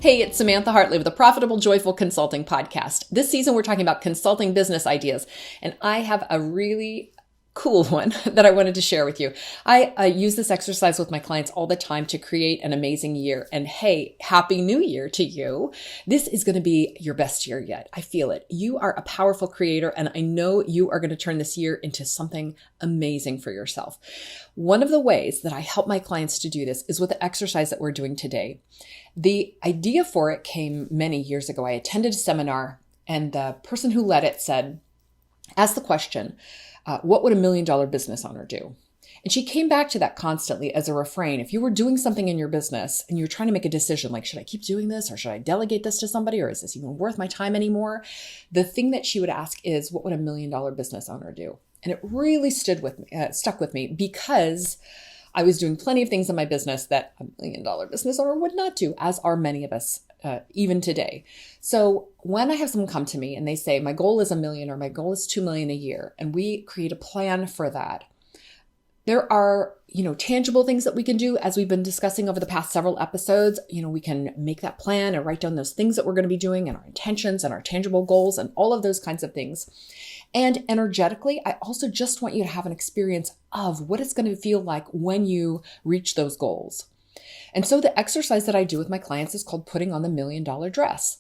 Hey, it's Samantha Hartley with the Profitable Joyful Consulting Podcast. This season, we're talking about consulting business ideas, and I have a really cool one that I wanted to share with you. I use this exercise with my clients all the time to create an amazing year. And hey, happy new year to you. This is going to be your best year yet. I feel it. You are a powerful creator, and I know you are going to turn this year into something amazing for yourself. One of the ways that I help my clients to do this is with the exercise that we're doing today. The idea for it came many years ago. I attended a seminar, and the person who led it asked the question, what would $1 million business owner do? And she came back to that constantly as a refrain. If you were doing something in your business and you're trying to make a decision, like, should I keep doing this or should I delegate this to somebody, or is this even worth my time anymore? The thing that she would ask is, what would $1 million business owner do? And it really stuck with me because I was doing plenty of things in my business that $1 million business owner would not do, as are many of us, even today. So when I have someone come to me and they say, my goal is $1 million or my goal is $2 million a year, and we create a plan for that, there are, tangible things that we can do, as we've been discussing over the past several episodes. We can make that plan and write down those things that we're going to be doing and our intentions and our tangible goals and all of those kinds of things. And energetically, I also just want you to have an experience of what it's going to feel like when you reach those goals. And so the exercise that I do with my clients is called putting on the $1 million dress.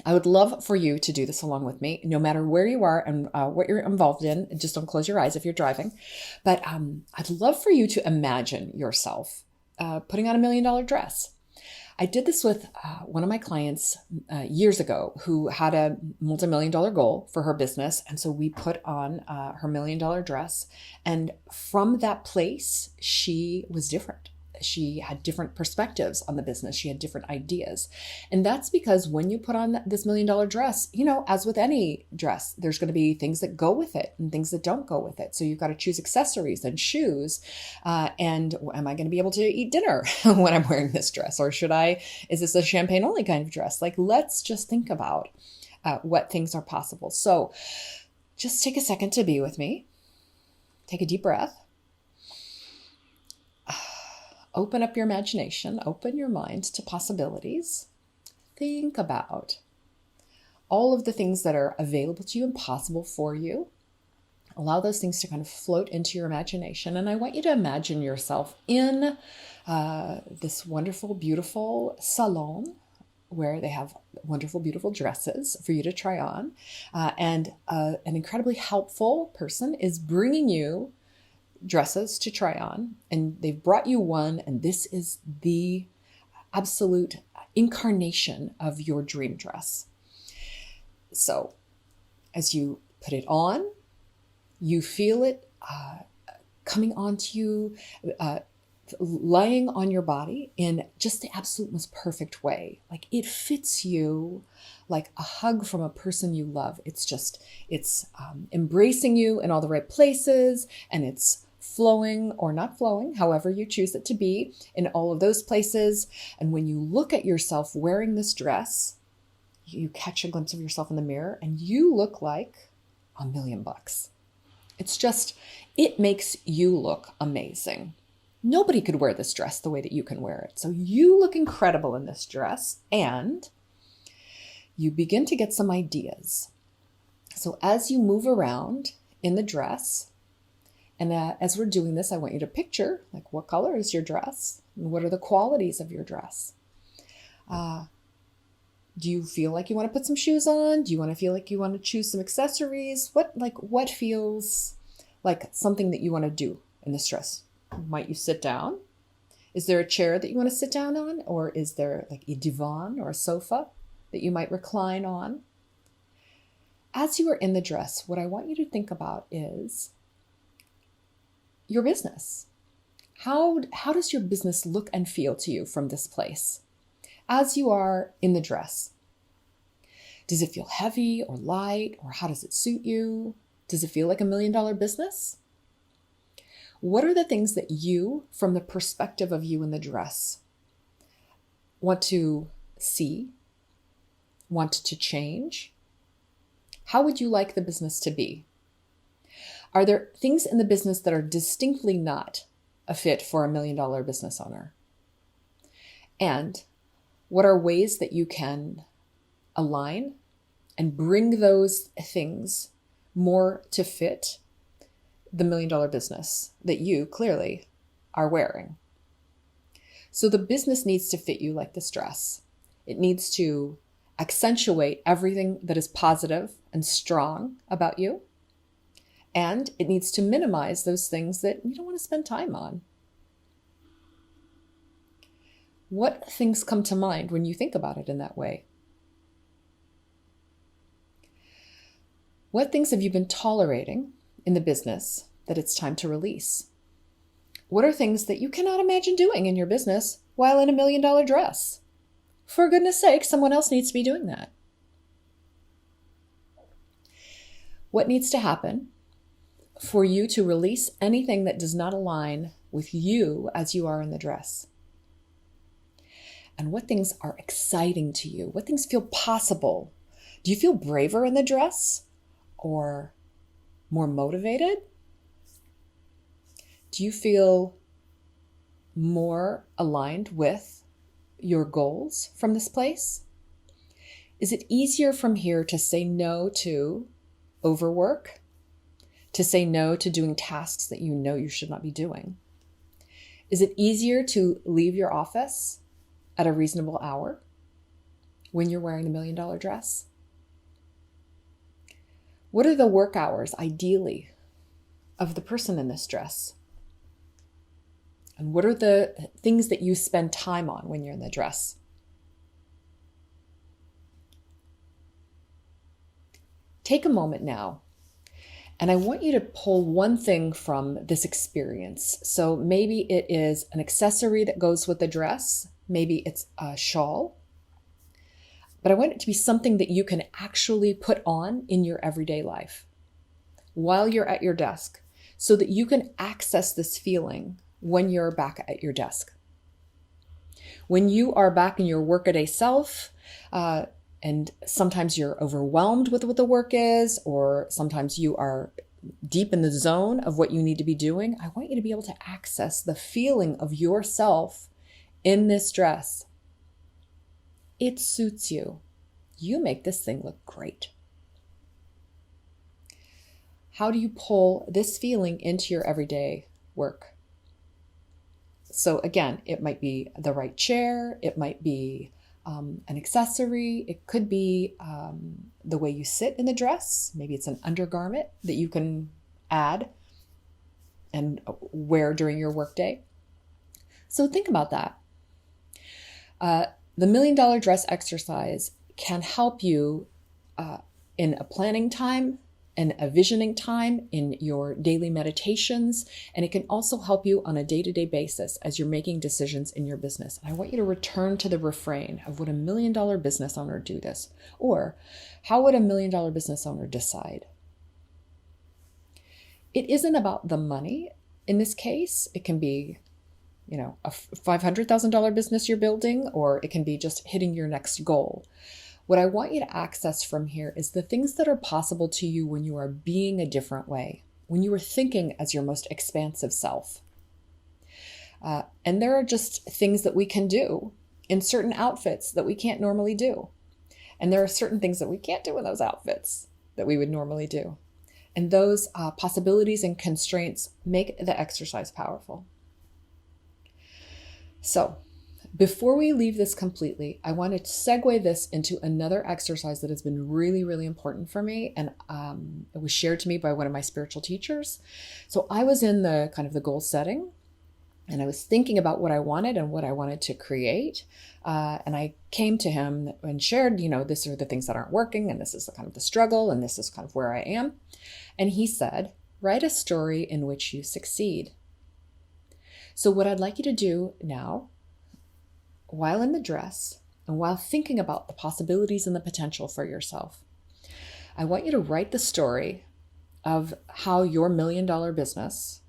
I would love for you to do this along with me, no matter where you are and what you're involved in. Just don't close your eyes if you're driving. But I'd love for you to imagine yourself putting on $1 million dress. I did this with one of my clients years ago who had a multi-million-dollar goal for her business. And so we put on her $1 million dress. And from that place, she was different. She had different perspectives on the business. She had different ideas. And that's because when you put on this $1 million dress, as with any dress, there's going to be things that go with it and things that don't go with it. So you've got to choose accessories and shoes. And am I going to be able to eat dinner when I'm wearing this dress? Or is this a champagne only kind of dress? Let's just think about what things are possible. So just take a second to be with me. Take a deep breath. Open up your imagination, open your mind to possibilities. Think about all of the things that are available to you and possible for you. Allow those things to kind of float into your imagination. And I want you to imagine yourself in this wonderful, beautiful salon where they have wonderful, beautiful dresses for you to try on. And an incredibly helpful person is bringing you dresses to try on, and they've brought you one, and this is the absolute incarnation of your dream dress. So as you put it on, you feel it coming onto you, lying on your body in just the absolute most perfect way. Like it fits you like a hug from a person you love. It's embracing you in all the right places, and it's flowing or not flowing, however you choose it to be, in all of those places. And when you look at yourself wearing this dress, you catch a glimpse of yourself in the mirror and you look like $1 million. It makes you look amazing. Nobody could wear this dress the way that you can wear it. So you look incredible in this dress, and you begin to get some ideas. So as you move around in the dress, and as we're doing this, I want you to picture, like, what color is your dress? And what are the qualities of your dress? Do you feel like you want to put some shoes on? Do you want to feel like you want to choose some accessories? What feels like something that you want to do in this dress? Might you sit down? Is there a chair that you want to sit down on? Or is there like a divan or a sofa that you might recline on? As you are in the dress, what I want you to think about is your business. How does your business look and feel to you from this place as you are in the dress? Does it feel heavy or light, or how does it suit you? Does it feel like $1 million business? What are the things that you, from the perspective of you in the dress, want to see, want to change? How would you like the business to be? Are there things in the business that are distinctly not a fit for $1 million business owner? And What are ways that you can align and bring those things more to fit the $1 million business that you clearly are wearing? So the business needs to fit you like this dress. It needs to accentuate everything that is positive and strong about you. And it needs to minimize those things that you don't want to spend time on. What things come to mind when you think about it in that way? What things have you been tolerating in the business that it's time to release? What are things that you cannot imagine doing in your business while in a $1 million dress? For goodness sake, someone else needs to be doing that. What needs to happen for you to release anything that does not align with you as you are in the dress? And what things are exciting to you? What things feel possible? Do you feel braver in the dress or more motivated? Do you feel more aligned with your goals from this place? Is it easier from here to say no to overwork, to say no to doing tasks that you know you should not be doing? Is it easier to leave your office at a reasonable hour when you're wearing the $1 million dress? What are the work hours, ideally, of the person in this dress? And what are the things that you spend time on when you're in the dress? Take a moment now, and I want you to pull one thing from this experience. So maybe it is an accessory that goes with the dress. Maybe it's a shawl. But I want it to be something that you can actually put on in your everyday life while you're at your desk, so that you can access this feeling when you're back at your desk. When you are back in your workaday self, and sometimes you're overwhelmed with what the work is, or sometimes you are deep in the zone of what you need to be doing, I want you to be able to access the feeling of yourself in this dress. It suits you. You make this thing look great. How do you pull this feeling into your everyday work? So again, it might be the right chair. It might be an accessory. It could be the way you sit in the dress. Maybe it's an undergarment that you can add and wear during your workday. So think about that. The $1 million dress exercise can help you in a planning time and a visioning time in your daily meditations. And it can also help you on a day-to-day basis as you're making decisions in your business. And I want you to return to the refrain of, would a $1 million business owner do this? Or how would a $1 million business owner decide? It isn't about the money in this case. It can be, a $500,000 business you're building, or it can be just hitting your next goal. What I want you to access from here is the things that are possible to you when you are being a different way, when you are thinking as your most expansive self. And there are just things that we can do in certain outfits that we can't normally do. And there are certain things that we can't do in those outfits that we would normally do. And those possibilities and constraints make the exercise powerful. So, before we leave this completely, I want to segue this into another exercise that has been really, really important for me. And it was shared to me by one of my spiritual teachers. So I was in the kind of the goal setting, and I was thinking about what I wanted and what I wanted to create. And I came to him and shared, this are the things that aren't working, and this is the kind of the struggle, and this is kind of where I am. And he said, write a story in which you succeed. So what I'd like you to do now, while in the dress and while thinking about the possibilities and the potential for yourself, I want you to write the story of how your $1 million business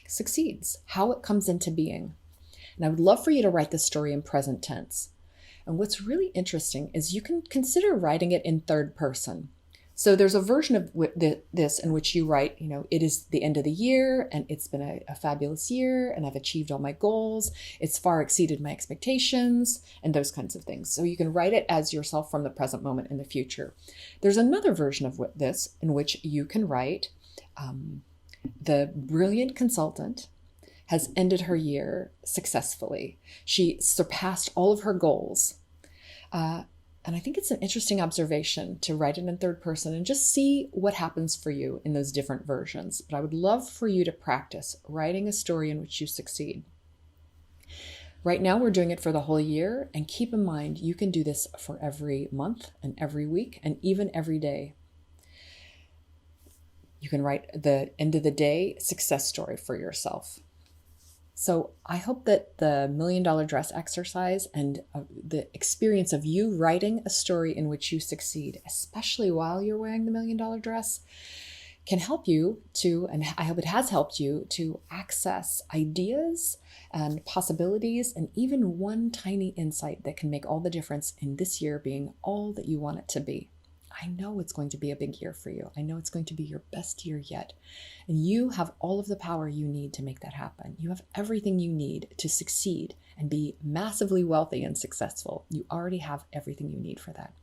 succeeds, how it comes into being. And I would love for you to write this story in present tense. And what's really interesting is you can consider writing it in third person. So there's a version of this in which you write, it is the end of the year and it's been a fabulous year and I've achieved all my goals. It's far exceeded my expectations and those kinds of things. So you can write it as yourself from the present moment in the future. There's another version of this in which you can write, the brilliant consultant has ended her year successfully. She surpassed all of her goals. And I think it's an interesting observation to write it in third person and just see what happens for you in those different versions. But I would love for you to practice writing a story in which you succeed. Right now, we're doing it for the whole year. And keep in mind, you can do this for every month and every week and even every day. You can write the end of the day success story for yourself. So I hope that the $1 Million Dress exercise and the experience of you writing a story in which you succeed, especially while you're wearing the $1 Million Dress, can help you to, and I hope it has helped you to access ideas and possibilities and even one tiny insight that can make all the difference in this year being all that you want it to be. I know it's going to be a big year for you. I know it's going to be your best year yet. And you have all of the power you need to make that happen. You have everything you need to succeed and be massively wealthy and successful. You already have everything you need for that.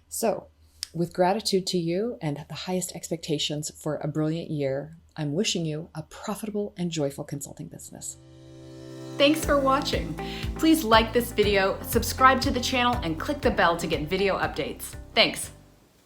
So, with gratitude to you and the highest expectations for a brilliant year, I'm wishing you a profitable and joyful consulting business. Thanks for watching. Please like this video, subscribe to the channel, and click the bell to get video updates. Thanks.